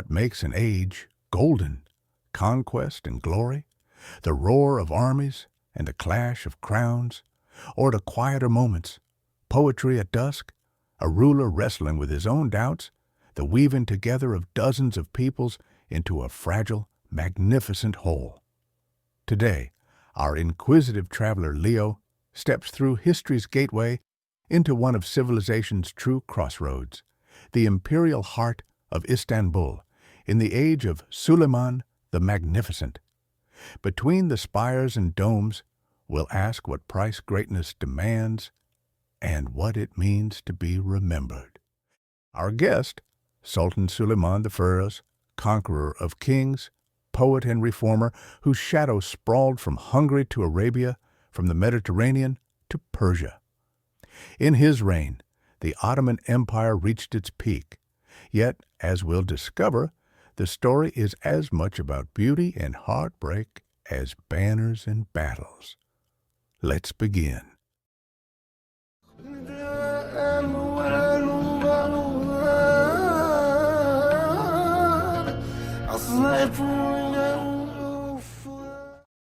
what makes an age golden: conquest and glory, the roar of armies and the clash of crowns, or the quieter moments, poetry at dusk, a ruler wrestling with his own doubts, the weaving together of dozens of peoples into a fragile, magnificent whole. Today, our inquisitive traveler Leo steps through history's gateway into one of civilization's true crossroads, the imperial heart of Istanbul, in the age of Suleiman the Magnificent. Between the spires and domes, we'll ask what price greatness demands and what it means to be remembered. Our guest, Sultan Suleiman I, conqueror of kings, poet and reformer, whose shadow sprawled from Hungary to Arabia, from the Mediterranean to Persia. In his reign, the Ottoman Empire reached its peak. Yet, as we'll discover, the story is as much about beauty and heartbreak as banners and battles. Let's begin.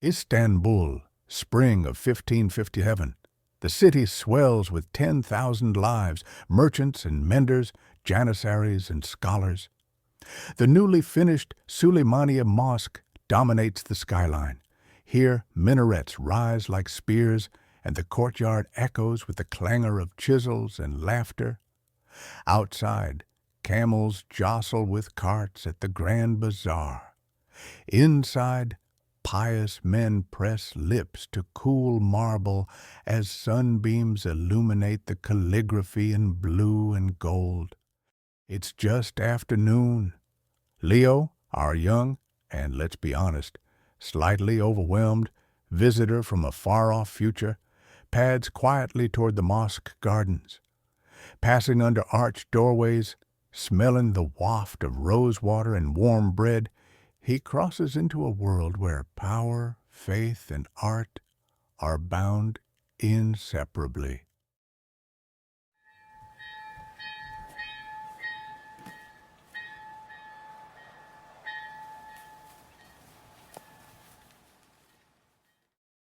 Istanbul, spring of 1557. The city swells with 10,000 lives, merchants and menders, janissaries and scholars. The newly finished Suleymaniye Mosque dominates the skyline. Here, minarets rise like spears, and the courtyard echoes with the clangor of chisels and laughter. Outside, camels jostle with carts at the grand bazaar. Inside, pious men press lips to cool marble as sunbeams illuminate the calligraphy in blue and gold. It's just afternoon. Leo, our young, and let's be honest, slightly overwhelmed visitor from a far-off future, pads quietly toward the mosque gardens. Passing under arched doorways, smelling the waft of rosewater and warm bread, he crosses into a world where power, faith, and art are bound inseparably.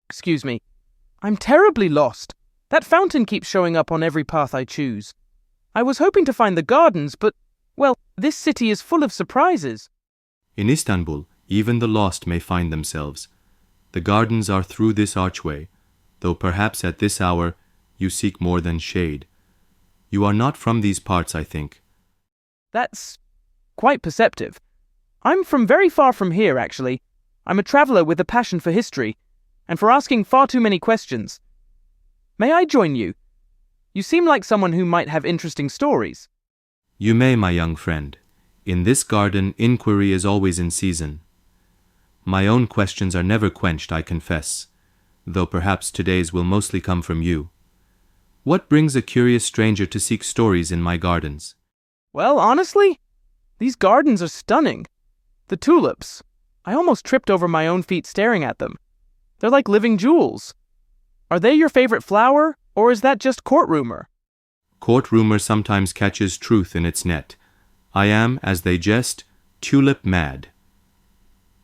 Excuse me. I'm terribly lost. That fountain keeps showing up on every path I choose. I was hoping to find the gardens, but, well, this city is full of surprises. In Istanbul, even the lost may find themselves. The gardens are through this archway, though perhaps at this hour you seek more than shade. You are not from these parts, I think. That's quite perceptive. I'm from very far from here, actually. I'm a traveler with a passion for history, and for asking far too many questions. May I join you? You seem like someone who might have interesting stories. You may, my young friend. In this garden, inquiry is always in season. My own questions are never quenched, I confess, though perhaps today's will mostly come from you. What brings a curious stranger to seek stories in my gardens? Well, honestly, these gardens are stunning. The tulips. I almost tripped over my own feet staring at them. They're like living jewels. Are they your favorite flower, or is that just court rumor? Court rumor sometimes catches truth in its net. I am, as they jest, tulip mad.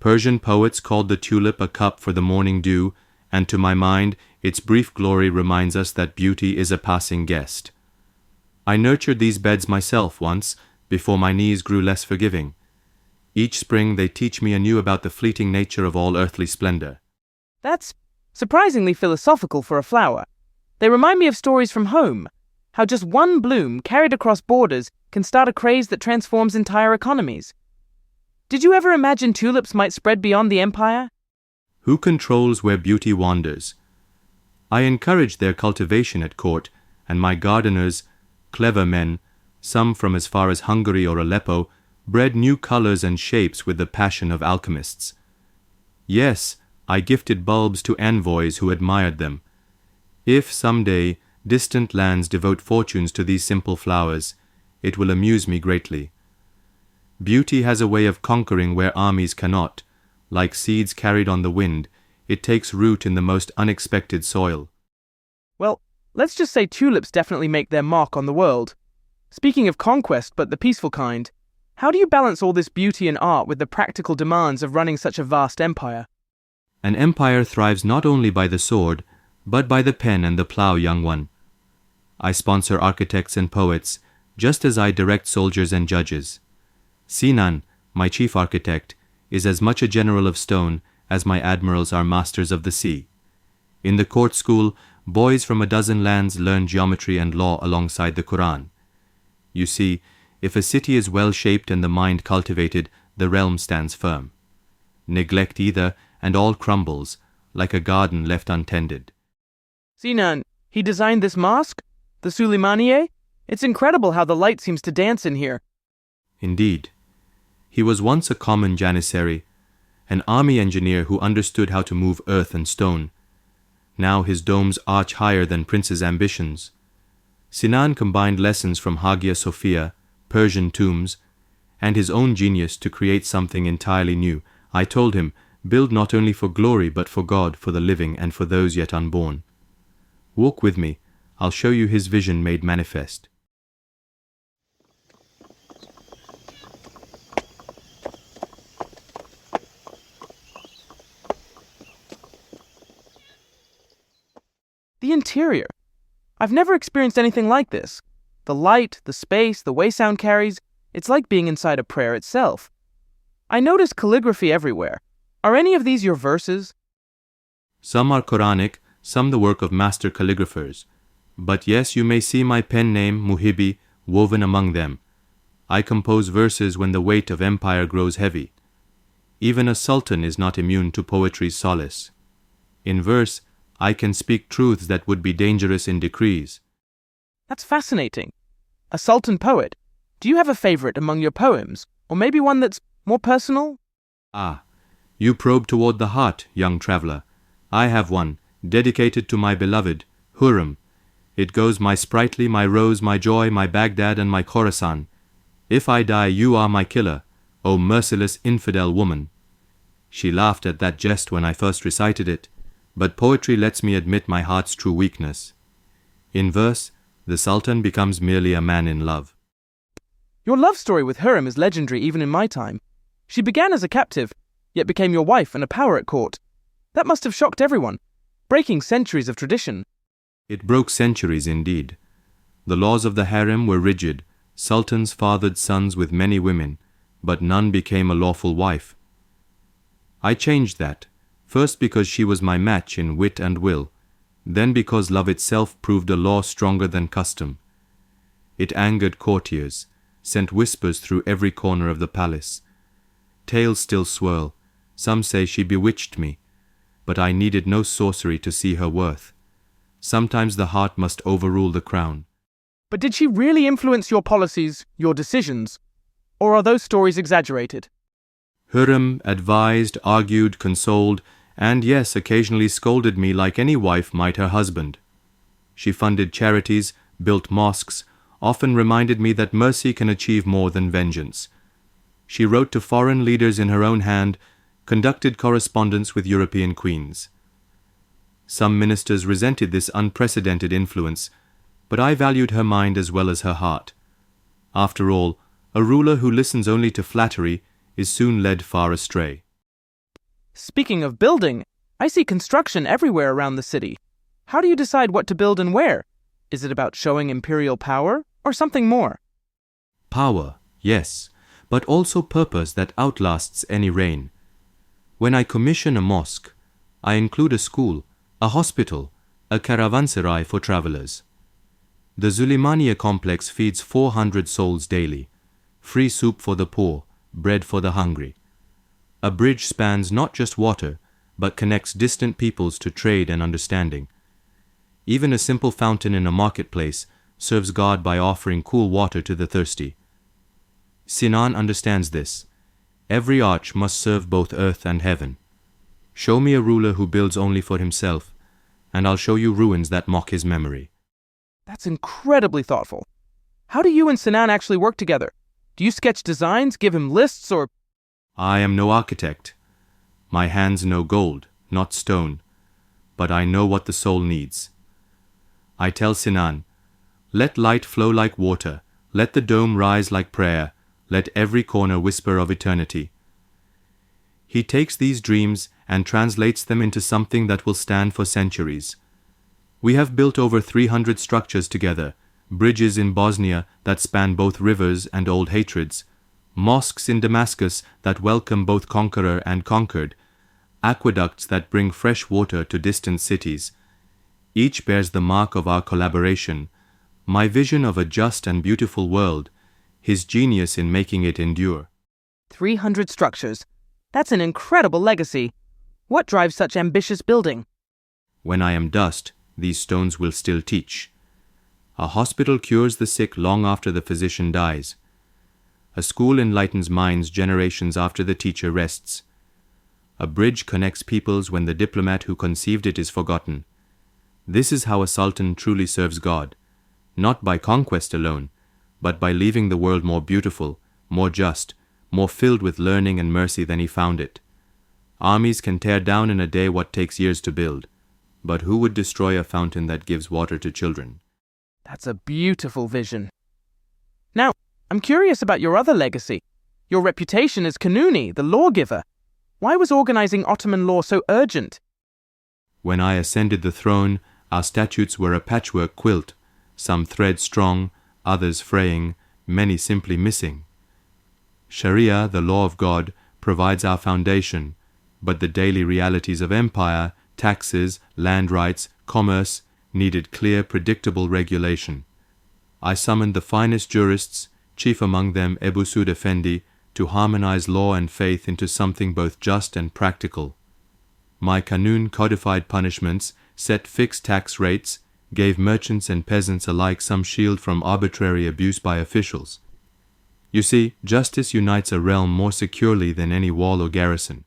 Persian poets called the tulip a cup for the morning dew, and to my mind, its brief glory reminds us that beauty is a passing guest. I nurtured these beds myself once, before my knees grew less forgiving. Each spring they teach me anew about the fleeting nature of all earthly splendor. That's surprisingly philosophical for a flower. They remind me of stories from home, how just one bloom carried across borders can start a craze that transforms entire economies. Did you ever imagine tulips might spread beyond the empire? Who controls where beauty wanders? I encouraged their cultivation at court, and my gardeners, clever men, some from as far as Hungary or Aleppo, bred new colors and shapes with the passion of alchemists. Yes, I gifted bulbs to envoys who admired them. If someday distant lands devote fortunes to these simple flowers, it will amuse me greatly. Beauty has a way of conquering where armies cannot. Like seeds carried on the wind, it takes root in the most unexpected soil. Well, let's just say tulips definitely make their mark on the world. Speaking of conquest, but the peaceful kind, How do you balance all this beauty and art with the practical demands of running such a vast empire? An empire thrives not only by the sword, but by the pen and the plough, young one. I sponsor architects and poets, just as I direct soldiers and judges. Sinan, my chief architect, is as much a general of stone as my admirals are masters of the sea. In the court school, boys from a dozen lands learn geometry and law alongside the Quran. You see, if a city is well-shaped and the mind cultivated, the realm stands firm. Neglect either, and all crumbles, like a garden left untended. Sinan, he designed this mosque? The Suleimaniye? It's incredible how the light seems to dance in here. Indeed. He was once a common janissary, an army engineer who understood how to move earth and stone. Now his domes arch higher than princes' ambitions. Sinan combined lessons from Hagia Sophia, Persian tombs, and his own genius to create something entirely new. I told him, build not only for glory but for God, for the living and for those yet unborn. Walk with me, I'll show you his vision made manifest. The interior. I've never experienced anything like this. The light, the space, the way sound carries, it's like being inside a prayer itself. I notice calligraphy everywhere. Are any of these your verses? Some are Quranic, some the work of master calligraphers. But yes, you may see my pen name, Muhibi, woven among them. I compose verses when the weight of empire grows heavy. Even a sultan is not immune to poetry's solace. In verse, I can speak truths that would be dangerous in decrees. That's fascinating. A sultan poet. Do you have a favorite among your poems? Or maybe one that's more personal? Ah, you probe toward the heart, young traveler. I have one, dedicated to my beloved, Hurrem. It goes my sprightly, my rose, my joy, my Baghdad, and my Khorasan. If I die, you are my killer, O merciless infidel woman. She laughed at that jest when I first recited it, but poetry lets me admit my heart's true weakness. In verse, the Sultan becomes merely a man in love. Your love story with Hurrem is legendary even in my time. She began as a captive, yet became your wife and a power at court. That must have shocked everyone, breaking centuries of tradition. It broke centuries indeed. The laws of the harem were rigid. Sultans fathered sons with many women, but none became a lawful wife. I changed that, first because she was my match in wit and will, then because love itself proved a law stronger than custom. It angered courtiers, sent whispers through every corner of the palace. Tales still swirl. Some say she bewitched me, but I needed no sorcery to see her worth. Sometimes the heart must overrule the crown. But did she really influence your policies, your decisions? Or are those stories exaggerated? Hurrem advised, argued, consoled, and yes, occasionally scolded me like any wife might her husband. She funded charities, built mosques, often reminded me that mercy can achieve more than vengeance. She wrote to foreign leaders in her own hand, conducted correspondence with European queens. Some ministers resented this unprecedented influence, but I valued her mind as well as her heart. After all, a ruler who listens only to flattery is soon led far astray. Speaking of building, I see construction everywhere around the city. How do you decide what to build and where? Is it about showing imperial power or something more? Power, yes, but also purpose that outlasts any reign. When I commission a mosque, I include a school, a hospital, a caravanserai for travelers. The Suleimaniye complex feeds 400 souls daily. Free soup for the poor, bread for the hungry. A bridge spans not just water, but connects distant peoples to trade and understanding. Even a simple fountain in a marketplace serves God by offering cool water to the thirsty. Sinan understands this. Every arch must serve both earth and heaven. Show me a ruler who builds only for himself, and I'll show you ruins that mock his memory. That's incredibly thoughtful. How do you and Sinan actually work together? Do you sketch designs, give him lists, or... I am no architect. My hands know gold, not stone, but I know what the soul needs. I tell Sinan, let light flow like water, let the dome rise like prayer, let every corner whisper of eternity. He takes these dreams and translates them into something that will stand for centuries. We have built over 300 structures together, bridges in Bosnia that span both rivers and old hatreds, mosques in Damascus that welcome both conqueror and conquered, aqueducts that bring fresh water to distant cities. Each bears the mark of our collaboration, my vision of a just and beautiful world, his genius in making it endure. 300 structures. That's an incredible legacy. What drives such ambitious building? When I am dust, these stones will still teach. A hospital cures the sick long after the physician dies. A school enlightens minds generations after the teacher rests. A bridge connects peoples when the diplomat who conceived it is forgotten. This is how a sultan truly serves God, not by conquest alone, but by leaving the world more beautiful, more just, more filled with learning and mercy than he found it. Armies can tear down in a day what takes years to build, but who would destroy a fountain that gives water to children? That's a beautiful vision. Now, I'm curious about your other legacy. Your reputation as Kanuni, the lawgiver. Why was organizing Ottoman law so urgent? When I ascended the throne, our statutes were a patchwork quilt, some thread strong, others fraying, many simply missing. Sharia, the law of God, provides our foundation, but the daily realities of empire, taxes, land rights, commerce, needed clear, predictable regulation. I summoned the finest jurists, chief among them Ebu Suud Effendi, to harmonize law and faith into something both just and practical. My Kanun codified punishments, set fixed tax rates, gave merchants and peasants alike some shield from arbitrary abuse by officials. You see, justice unites a realm more securely than any wall or garrison.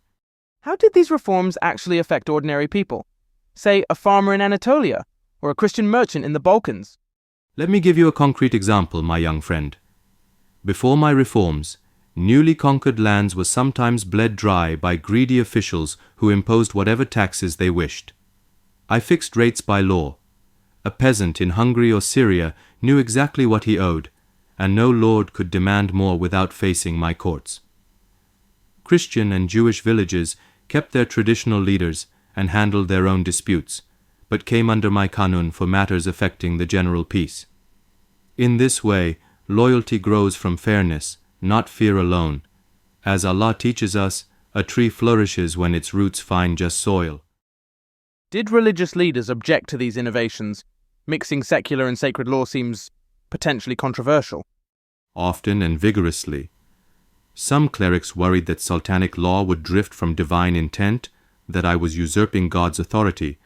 How did these reforms actually affect ordinary people? Say, a farmer in Anatolia, or a Christian merchant in the Balkans? Let me give you a concrete example, my young friend. Before my reforms, newly conquered lands were sometimes bled dry by greedy officials who imposed whatever taxes they wished. I fixed rates by law. A peasant in Hungary or Syria knew exactly what he owed, and no lord could demand more without facing my courts. Christian and Jewish villages kept their traditional leaders and handled their own disputes, but came under my kanun for matters affecting the general peace. In this way, loyalty grows from fairness, not fear alone. As Allah teaches us, a tree flourishes when its roots find just soil. Did religious leaders object to these innovations? Mixing secular and sacred law seems potentially controversial. Often and vigorously. Some clerics worried that sultanic law would drift from divine intent, that I was usurping God's authority,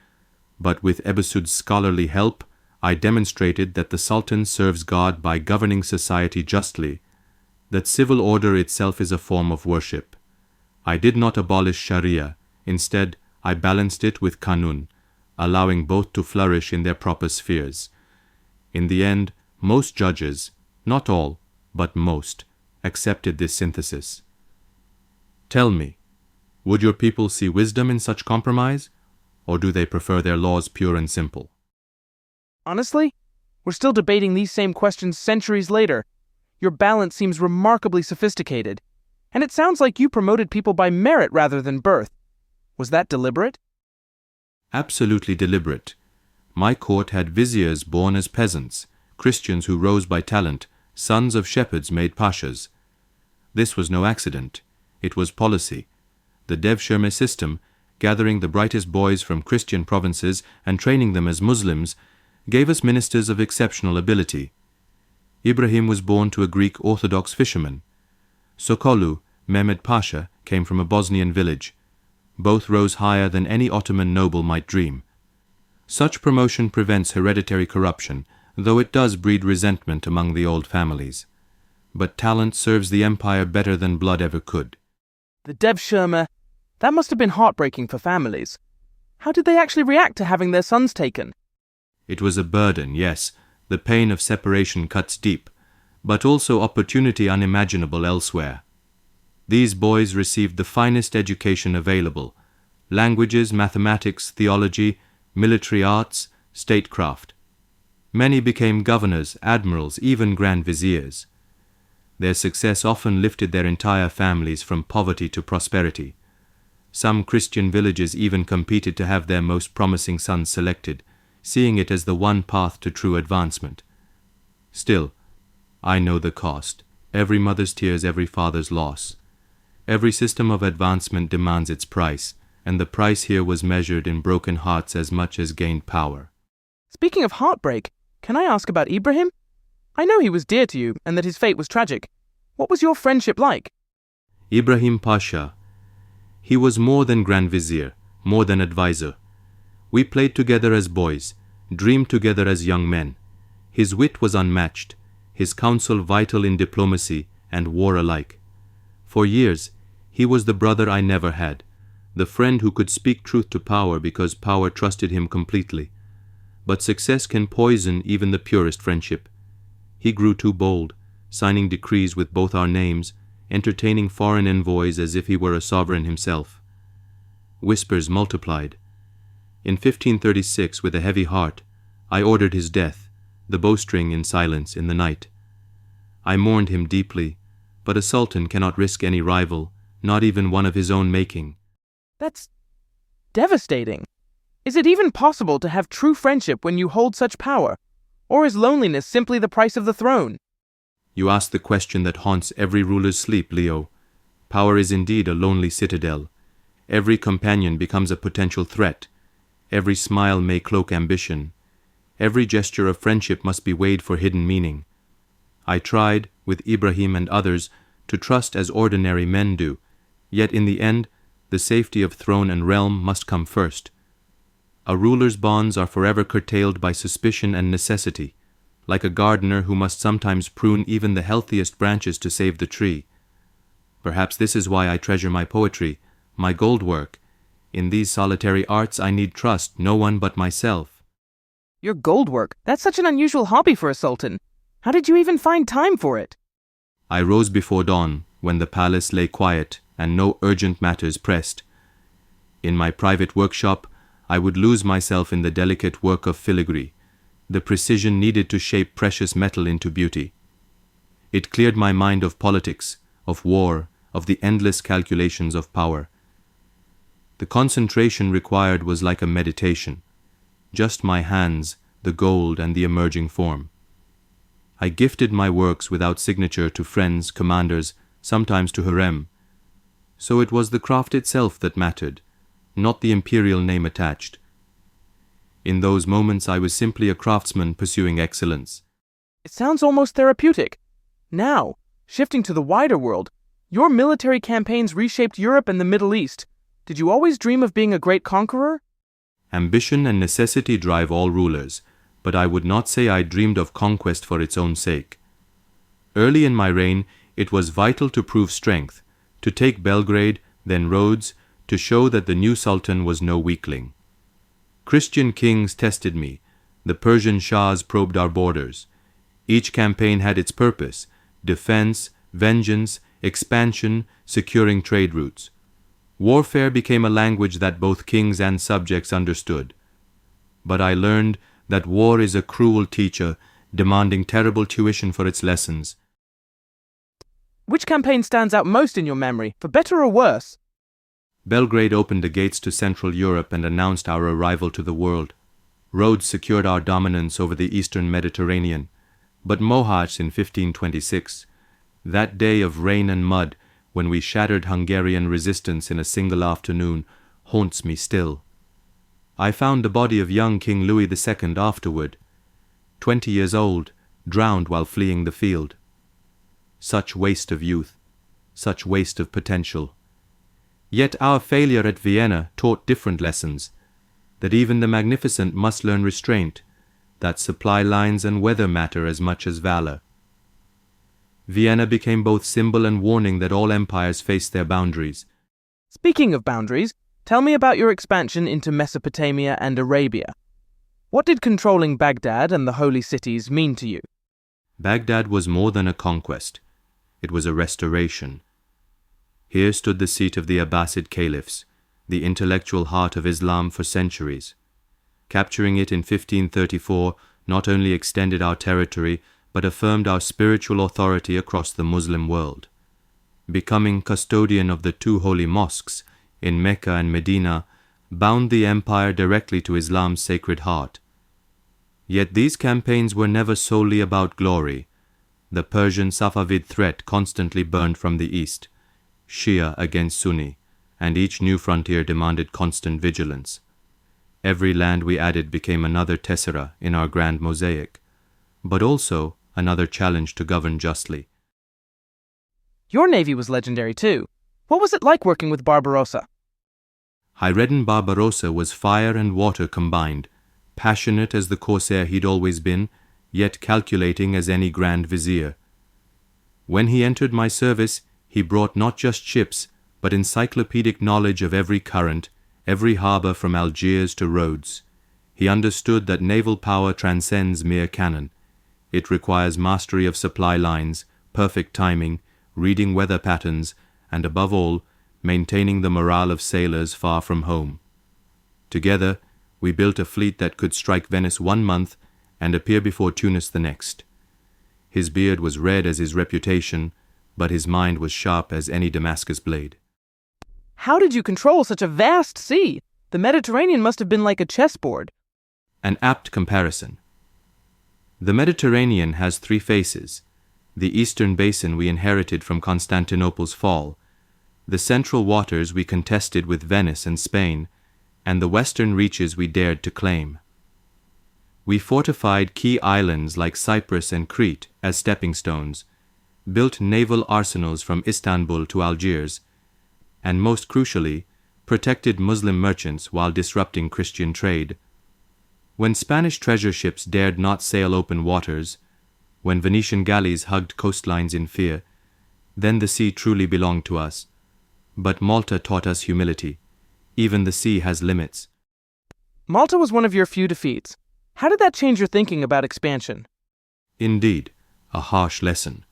but with Ebu Suud's scholarly help, I demonstrated that the Sultan serves God by governing society justly, that civil order itself is a form of worship. I did not abolish Sharia. Instead, I balanced it with Kanun, allowing both to flourish in their proper spheres. In the end, most judges, not all, but most, accepted this synthesis. Tell me, would your people see wisdom in such compromise, or do they prefer their laws pure and simple? Honestly, we're still debating these same questions centuries later. Your balance seems remarkably sophisticated, and it sounds like you promoted people by merit rather than birth. Was that deliberate? Absolutely deliberate. My court had viziers born as peasants, Christians who rose by talent, sons of shepherds made pashas. This was no accident. It was policy. The Devshirme system, gathering the brightest boys from Christian provinces and training them as Muslims, gave us ministers of exceptional ability. Ibrahim was born to a Greek Orthodox fisherman. Sokolu, Mehmed Pasha, came from a Bosnian village. Both rose higher than any Ottoman noble might dream. Such promotion prevents hereditary corruption, though it does breed resentment among the old families. But talent serves the empire better than blood ever could. The Devshirme, that must have been heartbreaking for families. How did they actually react to having their sons taken? It was a burden, yes. The pain of separation cuts deep, but also opportunity unimaginable elsewhere. These boys received the finest education available: languages, mathematics, theology, military arts, statecraft. Many became governors, admirals, even grand viziers. Their success often lifted their entire families from poverty to prosperity. Some Christian villages even competed to have their most promising sons selected, seeing it as the one path to true advancement. Still, I know the cost. Every mother's tears, every father's loss. Every system of advancement demands its price, and the price here was measured in broken hearts as much as gained power. Speaking of heartbreak, can I ask about Ibrahim? I know he was dear to you and that his fate was tragic. What was your friendship like? Ibrahim Pasha. He was more than Grand Vizier, more than advisor. We played together as boys, dreamed together as young men. His wit was unmatched, his counsel vital in diplomacy and war alike. For years, he was the brother I never had, the friend who could speak truth to power because power trusted him completely. But success can poison even the purest friendship. He grew too bold, signing decrees with both our names, entertaining foreign envoys as if he were a sovereign himself. Whispers multiplied. In 1536, with a heavy heart, I ordered his death, the bowstring in silence in the night. I mourned him deeply, but a sultan cannot risk any rival, not even one of his own making. That's devastating. Is it even possible to have true friendship when you hold such power? Or is loneliness simply the price of the throne? You ask the question that haunts every ruler's sleep, Leo. Power is indeed a lonely citadel. Every companion becomes a potential threat. Every smile may cloak ambition. Every gesture of friendship must be weighed for hidden meaning. I tried, with Ibrahim and others, to trust as ordinary men do, yet in the end, the safety of throne and realm must come first. A ruler's bonds are forever curtailed by suspicion and necessity, like a gardener who must sometimes prune even the healthiest branches to save the tree. Perhaps this is why I treasure my poetry, my gold work. In these solitary arts I need trust no one but myself. Your gold work? That's such an unusual hobby for a sultan. How did you even find time for it? I rose before dawn, when the palace lay quiet and no urgent matters pressed. In my private workshop, I would lose myself in the delicate work of filigree, the precision needed to shape precious metal into beauty. It cleared my mind of politics, of war, of the endless calculations of power. The concentration required was like a meditation. Just my hands, the gold and the emerging form. I gifted my works without signature to friends, commanders, sometimes to harem. So it was the craft itself that mattered, not the imperial name attached. In those moments I was simply a craftsman pursuing excellence. It sounds almost therapeutic. Now, shifting to the wider world, your military campaigns reshaped Europe and the Middle East. Did you always dream of being a great conqueror? Ambition and necessity drive all rulers, but I would not say I dreamed of conquest for its own sake. Early in my reign, it was vital to prove strength, to take Belgrade, then Rhodes, to show that the new Sultan was no weakling. Christian kings tested me, the Persian Shahs probed our borders. Each campaign had its purpose: defense, vengeance, expansion, securing trade routes. Warfare became a language that both kings and subjects understood. But I learned that war is a cruel teacher, demanding terrible tuition for its lessons. Which campaign stands out most in your memory, for better or worse? Belgrade opened the gates to Central Europe and announced our arrival to the world. Rhodes secured our dominance over the eastern Mediterranean. But Mohacs in 1526, that day of rain and mud, when we shattered Hungarian resistance in a single afternoon, haunts me still. I found the body of young King Louis II afterward, 20 years old, drowned while fleeing the field. Such waste of youth, such waste of potential. Yet our failure at Vienna taught different lessons, that even the magnificent must learn restraint, that supply lines and weather matter as much as valor. Vienna became both symbol and warning that all empires face their boundaries. Speaking of boundaries, tell me about your expansion into Mesopotamia and Arabia. What did controlling Baghdad and the holy cities mean to you? Baghdad was more than a conquest. It was a restoration. Here stood the seat of the Abbasid caliphs, the intellectual heart of Islam for centuries. Capturing it in 1534 not only extended our territory, but affirmed our spiritual authority across the Muslim world. Becoming custodian of the two holy mosques in Mecca and Medina bound the empire directly to Islam's sacred heart. Yet these campaigns were never solely about glory. The Persian Safavid threat constantly burned from the east, Shia against Sunni, and each new frontier demanded constant vigilance. Every land we added became another tessera in our grand mosaic, but also another challenge to govern justly. Your navy was legendary too. What was it like working with Barbarossa? Hayreddin Barbarossa was fire and water combined, passionate as the corsair he'd always been, yet calculating as any grand vizier. When he entered my service, he brought not just ships, but encyclopedic knowledge of every current, every harbour from Algiers to Rhodes. He understood that naval power transcends mere cannon. It requires mastery of supply lines, perfect timing, reading weather patterns, and above all, maintaining the morale of sailors far from home. Together, we built a fleet that could strike Venice one month and appear before Tunis the next. His beard was red as his reputation, but his mind was sharp as any Damascus blade. How did you control such a vast sea? The Mediterranean must have been like a chessboard. An apt comparison. The Mediterranean has three faces: the eastern basin we inherited from Constantinople's fall, the central waters we contested with Venice and Spain, and the western reaches we dared to claim. We fortified key islands like Cyprus and Crete as stepping stones, built naval arsenals from Istanbul to Algiers, and most crucially, protected Muslim merchants while disrupting Christian trade. When Spanish treasure ships dared not sail open waters, when Venetian galleys hugged coastlines in fear, then the sea truly belonged to us. But Malta taught us humility. Even the sea has limits. Malta was one of your few defeats. How did that change your thinking about expansion? Indeed, a harsh lesson.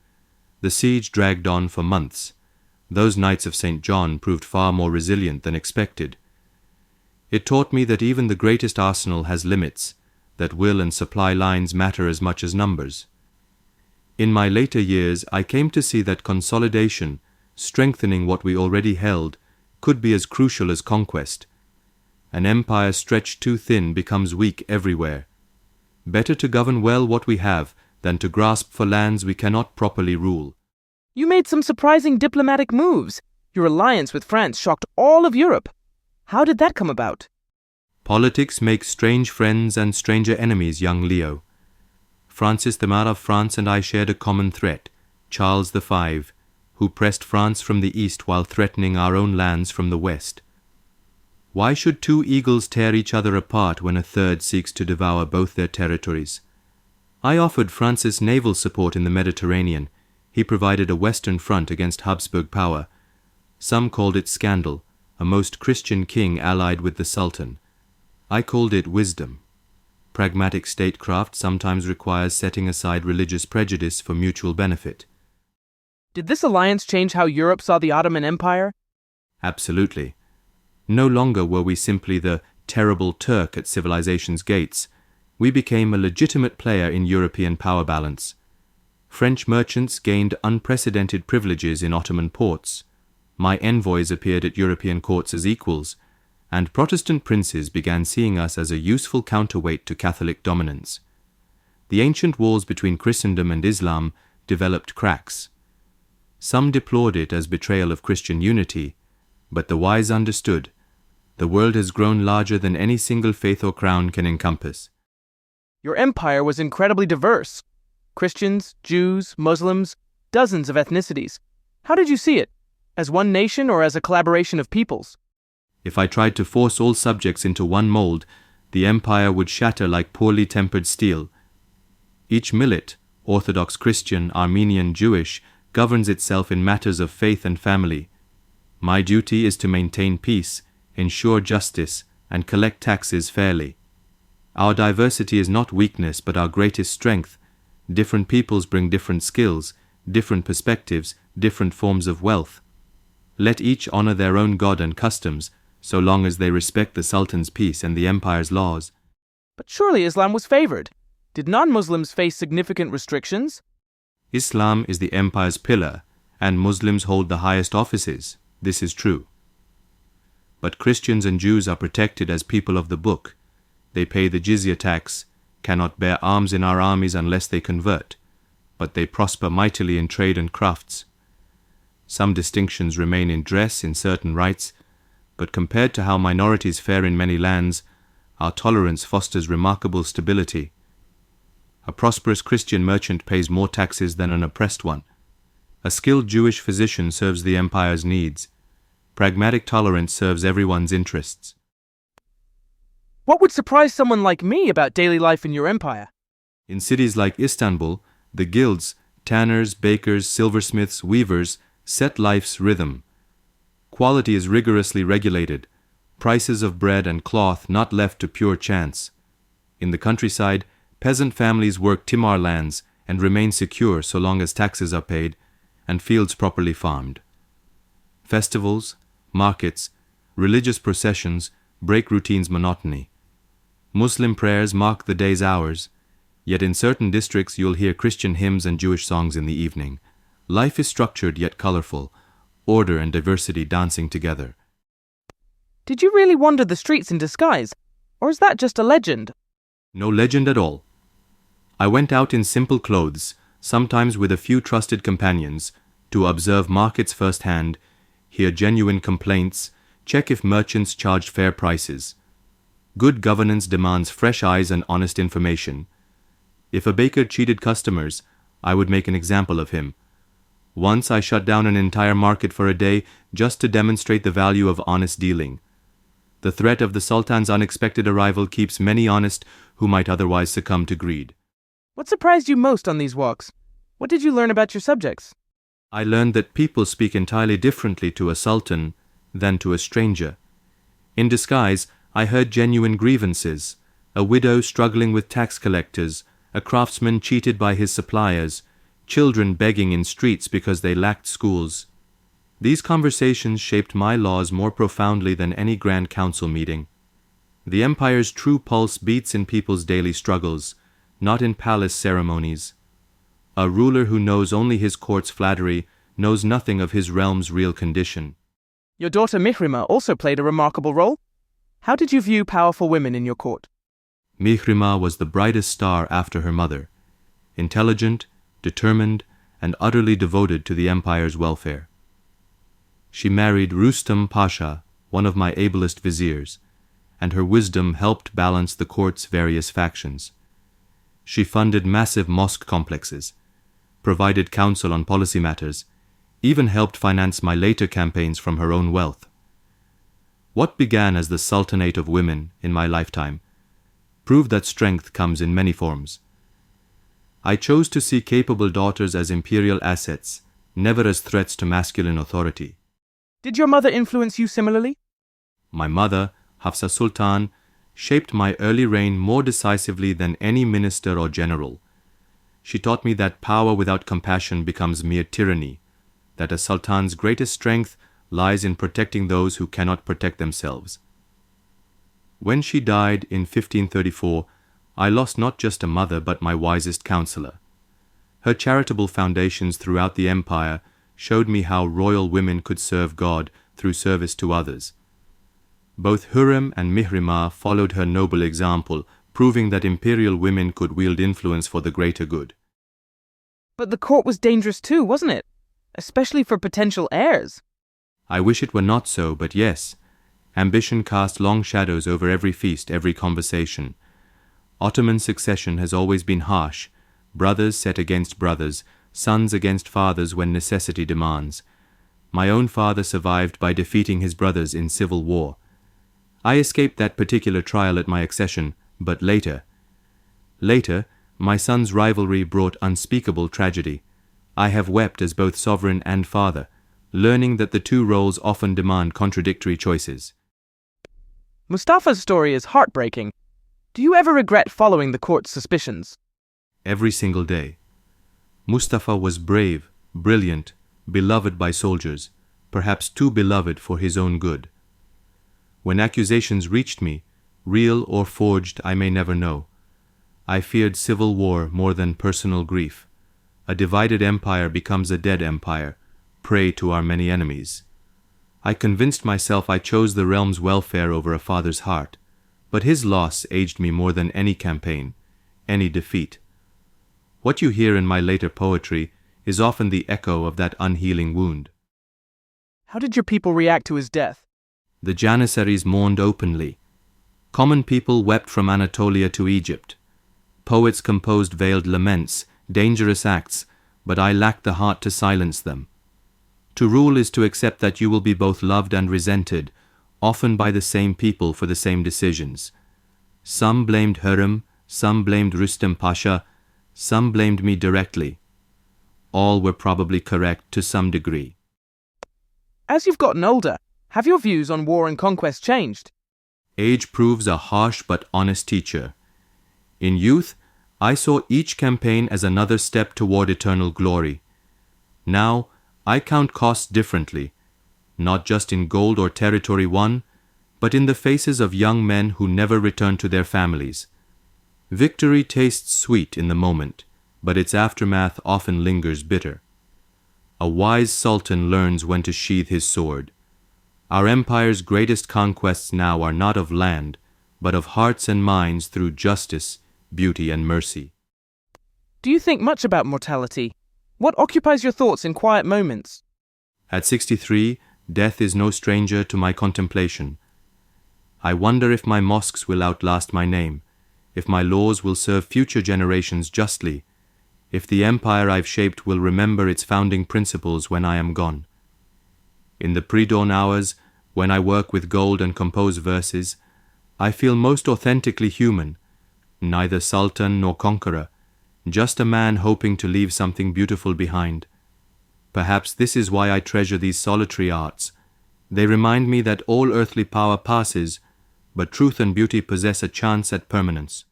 The siege dragged on for months. Those Knights of St. John proved far more resilient than expected. It taught me that even the greatest arsenal has limits, that will and supply lines matter as much as numbers. In my later years, I came to see that consolidation, strengthening what we already held, could be as crucial as conquest. An empire stretched too thin becomes weak everywhere. Better to govern well what we have than to grasp for lands we cannot properly rule. You made some surprising diplomatic moves. Your alliance with France shocked all of Europe. How did that come about? Politics makes strange friends and stranger enemies, young Leo. Francis the Mar of France and I shared a common threat, Charles V, who pressed France from the east while threatening our own lands from the west. Why should two eagles tear each other apart when a third seeks to devour both their territories? I offered Francis naval support in the Mediterranean. He provided a western front against Habsburg power. Some called it scandal, a most Christian king allied with the Sultan. I called it wisdom. Pragmatic statecraft sometimes requires setting aside religious prejudice for mutual benefit. Did this alliance change how Europe saw the Ottoman Empire? Absolutely. No longer were we simply the terrible Turk at civilization's gates. We became a legitimate player in European power balance. French merchants gained unprecedented privileges in Ottoman ports. My envoys appeared at European courts as equals, and Protestant princes began seeing us as a useful counterweight to Catholic dominance. The ancient walls between Christendom and Islam developed cracks. Some deplored it as betrayal of Christian unity, but the wise understood. The world has grown larger than any single faith or crown can encompass. Your empire was incredibly diverse. Christians, Jews, Muslims, dozens of ethnicities. How did you see it? As one nation or as a collaboration of peoples? If I tried to force all subjects into one mold, the empire would shatter like poorly tempered steel. Each millet, Orthodox Christian, Armenian, Jewish, governs itself in matters of faith and family. My duty is to maintain peace, ensure justice, and collect taxes fairly. Our diversity is not weakness but our greatest strength. Different peoples bring different skills, different perspectives, different forms of wealth. Let each honor their own god and customs, so long as they respect the Sultan's peace and the empire's laws. But surely Islam was favored. Did non-Muslims face significant restrictions? Islam is the empire's pillar, and Muslims hold the highest offices. This is true. But Christians and Jews are protected as people of the book. They pay the jizya tax, cannot bear arms in our armies unless they convert, but they prosper mightily in trade and crafts. Some distinctions remain in dress, in certain rites, but compared to how minorities fare in many lands, our tolerance fosters remarkable stability. A prosperous Christian merchant pays more taxes than an oppressed one. A skilled Jewish physician serves the empire's needs. Pragmatic tolerance serves everyone's interests. What would surprise someone like me about daily life in your empire? In cities like Istanbul, the guilds, tanners, bakers, silversmiths, weavers, set life's rhythm. Quality is rigorously regulated, prices of bread and cloth not left to pure chance. In the countryside, peasant families work timar lands and remain secure so long as taxes are paid and fields properly farmed. Festivals, markets, religious processions break routine's monotony. Muslim prayers mark the day's hours, yet in certain districts you'll hear Christian hymns and Jewish songs in the evening. Life is structured yet colorful, order and diversity dancing together. Did you really wander the streets in disguise, or is that just a legend? No legend at all. I went out in simple clothes, sometimes with a few trusted companions, to observe markets firsthand, hear genuine complaints, check if merchants charged fair prices. Good governance demands fresh eyes and honest information. If a baker cheated customers, I would make an example of him. Once I shut down an entire market for a day just to demonstrate the value of honest dealing. The threat of the Sultan's unexpected arrival keeps many honest who might otherwise succumb to greed. What surprised you most on these walks? What did you learn about your subjects? I learned that people speak entirely differently to a sultan than to a stranger. In disguise, I heard genuine grievances, a widow struggling with tax collectors, a craftsman cheated by his suppliers, children begging in streets because they lacked schools. These conversations shaped my laws more profoundly than any grand council meeting. The empire's true pulse beats in people's daily struggles, not in palace ceremonies. A ruler who knows only his court's flattery knows nothing of his realm's real condition. Your daughter Mihrima also played a remarkable role. How did you view powerful women in your court? Mihrima was the brightest star after her mother, intelligent, determined, and utterly devoted to the empire's welfare. She married Rustam Pasha, one of my ablest viziers, and her wisdom helped balance the court's various factions. She funded massive mosque complexes, provided counsel on policy matters, even helped finance my later campaigns from her own wealth. What began as the Sultanate of women in my lifetime proved that strength comes in many forms. I chose to see capable daughters as imperial assets, never as threats to masculine authority. Did your mother influence you similarly? My mother, Hafsa Sultan, shaped my early reign more decisively than any minister or general. She taught me that power without compassion becomes mere tyranny, that a sultan's greatest strength lies in protecting those who cannot protect themselves. When she died in 1534, I lost not just a mother but my wisest counselor. Her charitable foundations throughout the empire showed me how royal women could serve God through service to others. Both Hurrem and Mihrima followed her noble example, proving that imperial women could wield influence for the greater good. But the court was dangerous too, wasn't it? Especially for potential heirs. I wish it were not so, but yes. Ambition cast long shadows over every feast, every conversation. Ottoman succession has always been harsh, brothers set against brothers, sons against fathers when necessity demands. My own father survived by defeating his brothers in civil war. I escaped that particular trial at my accession, but later, my son's rivalry brought unspeakable tragedy. I have wept as both sovereign and father, learning that the two roles often demand contradictory choices. Mustafa's story is heartbreaking. Do you ever regret following the court's suspicions? Every single day. Mustafa was brave, brilliant, beloved by soldiers, perhaps too beloved for his own good. When accusations reached me, real or forged I may never know, I feared civil war more than personal grief. A divided empire becomes a dead empire, prey to our many enemies. I convinced myself I chose the realm's welfare over a father's heart, but his loss aged me more than any campaign, any defeat. What you hear in my later poetry is often the echo of that unhealing wound. How did your people react to his death? The Janissaries mourned openly. Common people wept from Anatolia to Egypt. Poets composed veiled laments, dangerous acts, but I lacked the heart to silence them. To rule is to accept that you will be both loved and resented, often by the same people for the same decisions. Some blamed Hürrem, some blamed Rüstem Pasha, some blamed me directly. All were probably correct to some degree. As you've gotten older, have your views on war and conquest changed? Age proves a harsh but honest teacher. In youth, I saw each campaign as another step toward eternal glory. Now, I count costs differently, not just in gold or territory won, but in the faces of young men who never return to their families. Victory tastes sweet in the moment, but its aftermath often lingers bitter. A wise sultan learns when to sheathe his sword. Our empire's greatest conquests now are not of land, but of hearts and minds through justice, beauty, and mercy. Do you think much about mortality? What occupies your thoughts in quiet moments? At 63, death is no stranger to my contemplation. I wonder if my mosques will outlast my name, if my laws will serve future generations justly, if the empire I've shaped will remember its founding principles when I am gone. In the pre-dawn hours, when I work with gold and compose verses, I feel most authentically human, neither sultan nor conqueror, just a man hoping to leave something beautiful behind. Perhaps this is why I treasure these solitary arts. They remind me that all earthly power passes, but truth and beauty possess a chance at permanence.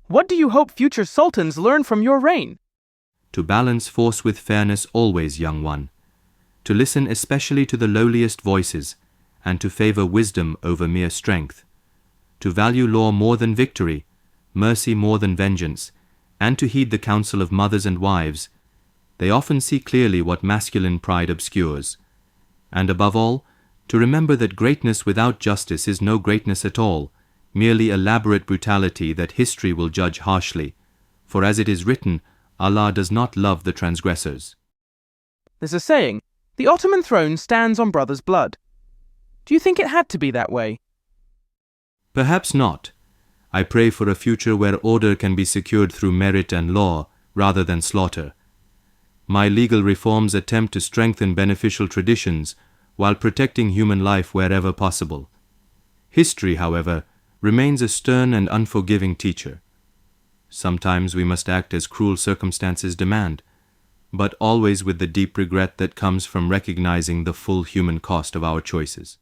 What do you hope future sultans learn from your reign? To balance force with fairness always, young one. To listen especially to the lowliest voices, and to favor wisdom over mere strength. To value law more than victory, mercy more than vengeance, and to heed the counsel of mothers and wives. They often see clearly what masculine pride obscures. And above all, to remember that greatness without justice is no greatness at all, merely elaborate brutality that history will judge harshly. For as it is written, Allah does not love the transgressors. There's a saying, the Ottoman throne stands on brothers' blood. Do you think it had to be that way? Perhaps not. I pray for a future where order can be secured through merit and law rather than slaughter. My legal reforms attempt to strengthen beneficial traditions while protecting human life wherever possible. History, however, remains a stern and unforgiving teacher. Sometimes we must act as cruel circumstances demand, but always with the deep regret that comes from recognizing the full human cost of our choices.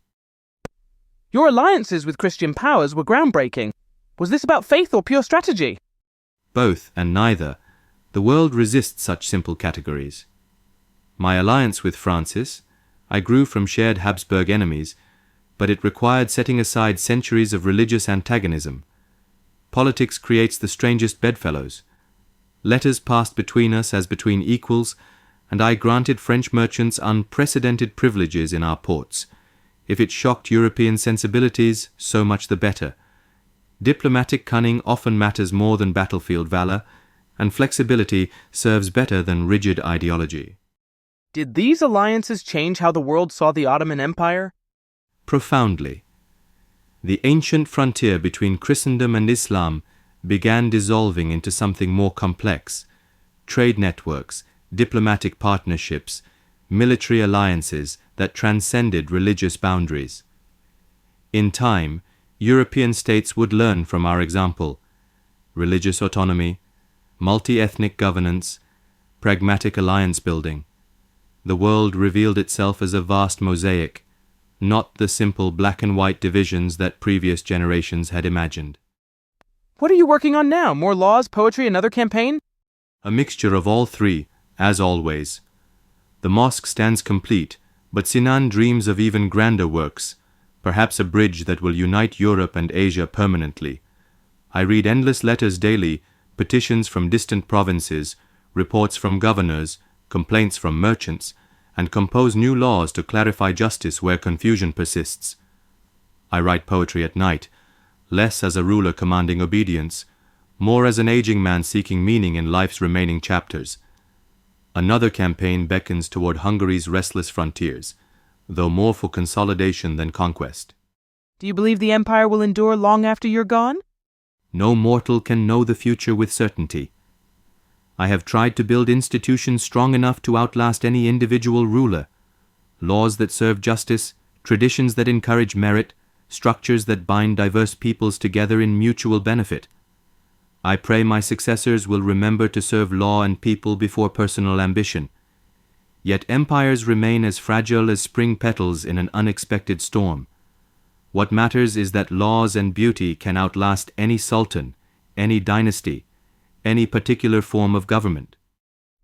Your alliances with Christian powers were groundbreaking. Was this about faith or pure strategy? Both and neither. The world resists such simple categories. My alliance with Francis, I grew from shared Habsburg enemies, but it required setting aside centuries of religious antagonism. Politics creates the strangest bedfellows. Letters passed between us as between equals, and I granted French merchants unprecedented privileges in our ports. If it shocked European sensibilities, so much the better. Diplomatic cunning often matters more than battlefield valor, and flexibility serves better than rigid ideology. Did these alliances change how the world saw the Ottoman Empire? Profoundly. The ancient frontier between Christendom and Islam began dissolving into something more complex. Trade networks, diplomatic partnerships, military alliances that transcended religious boundaries. In time, European states would learn from our example: religious autonomy, multi-ethnic governance, pragmatic alliance building. The world revealed itself as a vast mosaic, not the simple black and white divisions that previous generations had imagined. What are you working on now? More laws, poetry, another campaign? A mixture of all three, as always. The mosque stands complete, but Sinan dreams of even grander works, perhaps a bridge that will unite Europe and Asia permanently. I read endless letters daily petitions from distant provinces, reports from governors, complaints from merchants, and compose new laws to clarify justice where confusion persists. I write poetry at night, less as a ruler commanding obedience, more as an aging man seeking meaning in life's remaining chapters. Another campaign beckons toward Hungary's restless frontiers, though more for consolidation than conquest. Do you believe the empire will endure long after you're gone? No mortal can know the future with certainty. I have tried to build institutions strong enough to outlast any individual ruler, laws that serve justice, traditions that encourage merit, structures that bind diverse peoples together in mutual benefit. I pray my successors will remember to serve law and people before personal ambition. Yet empires remain as fragile as spring petals in an unexpected storm. What matters is that laws and beauty can outlast any sultan, any dynasty, any particular form of government.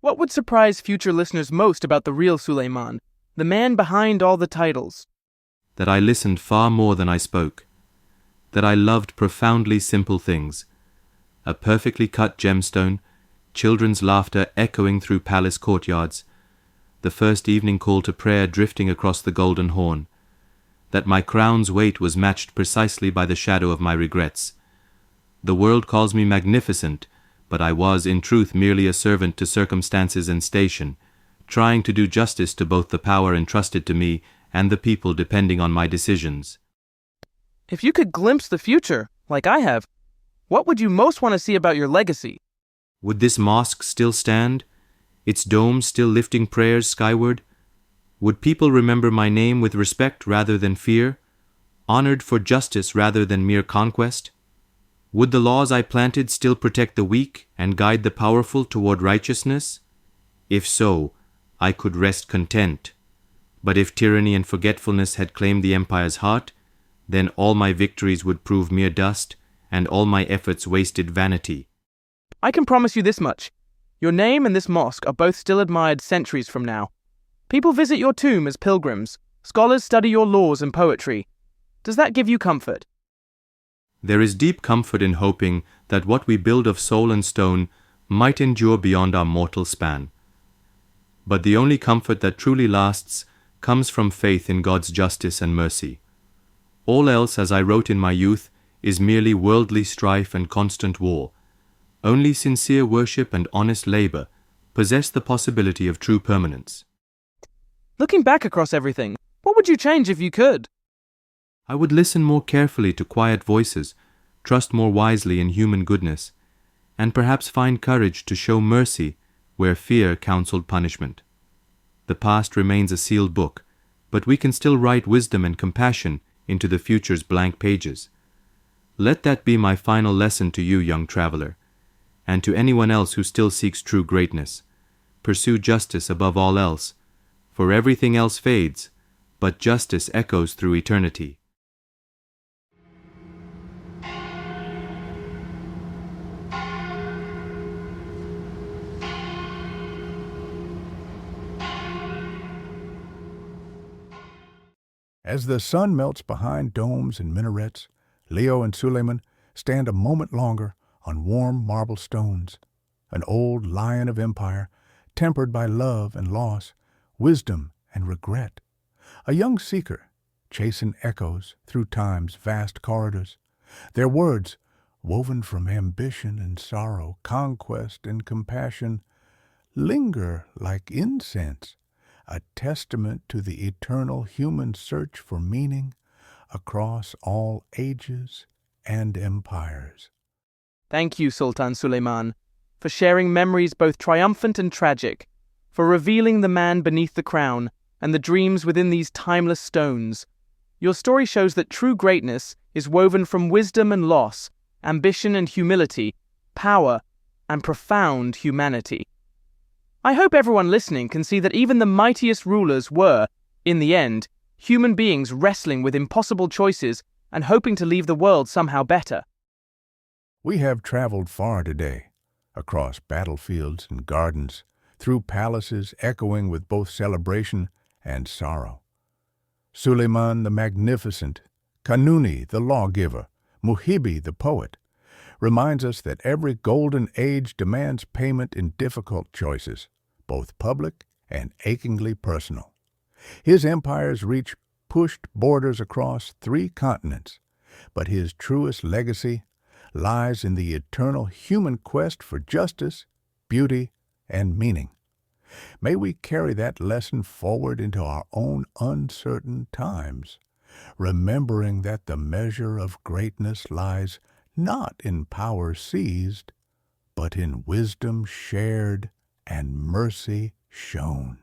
What would surprise future listeners most about the real Suleiman, the man behind all the titles? That I listened far more than I spoke. That I loved profoundly simple things. A perfectly cut gemstone, children's laughter echoing through palace courtyards, the first evening call to prayer drifting across the golden horn. That my crown's weight was matched precisely by the shadow of my regrets. The world calls me magnificent, but I was in truth merely a servant to circumstances and station, trying to do justice to both the power entrusted to me and the people depending on my decisions. If you could glimpse the future, like I have, what would you most want to see about your legacy? Would this mosque still stand, its dome still lifting prayers skyward? Would people remember my name with respect rather than fear, honored for justice rather than mere conquest? Would the laws I planted still protect the weak and guide the powerful toward righteousness? If so, I could rest content. But if tyranny and forgetfulness had claimed the empire's heart, then all my victories would prove mere dust, and all my efforts wasted vanity. I can promise you this much. Your name and this mosque are both still admired centuries from now. People visit your tomb as pilgrims. Scholars study your laws and poetry. Does that give you comfort? There is deep comfort in hoping that what we build of soul and stone might endure beyond our mortal span. But the only comfort that truly lasts comes from faith in God's justice and mercy. All else, as I wrote in my youth, is merely worldly strife and constant war. Only sincere worship and honest labor possess the possibility of true permanence. Looking back across everything, what would you change if you could? I would listen more carefully to quiet voices, trust more wisely in human goodness, and perhaps find courage to show mercy where fear counseled punishment. The past remains a sealed book, but we can still write wisdom and compassion into the future's blank pages. Let that be my final lesson to you, young traveler, and to anyone else who still seeks true greatness. Pursue justice above all else, for everything else fades, but justice echoes through eternity. As the sun melts behind domes and minarets, Leo and Suleiman stand a moment longer on warm marble stones, an old lion of empire, tempered by love and loss, wisdom and regret, a young seeker, chasing echoes through time's vast corridors, their words, woven from ambition and sorrow, conquest and compassion, linger like incense, a testament to the eternal human search for meaning across all ages and empires. Thank you, Sultan Suleiman, for sharing memories both triumphant and tragic, for revealing the man beneath the crown and the dreams within these timeless stones. Your story shows that true greatness is woven from wisdom and loss, ambition and humility, power and profound humanity. I hope everyone listening can see that even the mightiest rulers were, in the end, human beings wrestling with impossible choices and hoping to leave the world somehow better. We have traveled far today, across battlefields and gardens, through palaces echoing with both celebration and sorrow. Suleiman the Magnificent, Kanuni the lawgiver, Muhibi the poet, reminds us that every golden age demands payment in difficult choices, both public and achingly personal. His empire's reach pushed borders across 3 continents, but his truest legacy lies in the eternal human quest for justice, beauty, and meaning. May we carry that lesson forward into our own uncertain times, remembering that the measure of greatness lies not in power seized, but in wisdom shared and mercy shown.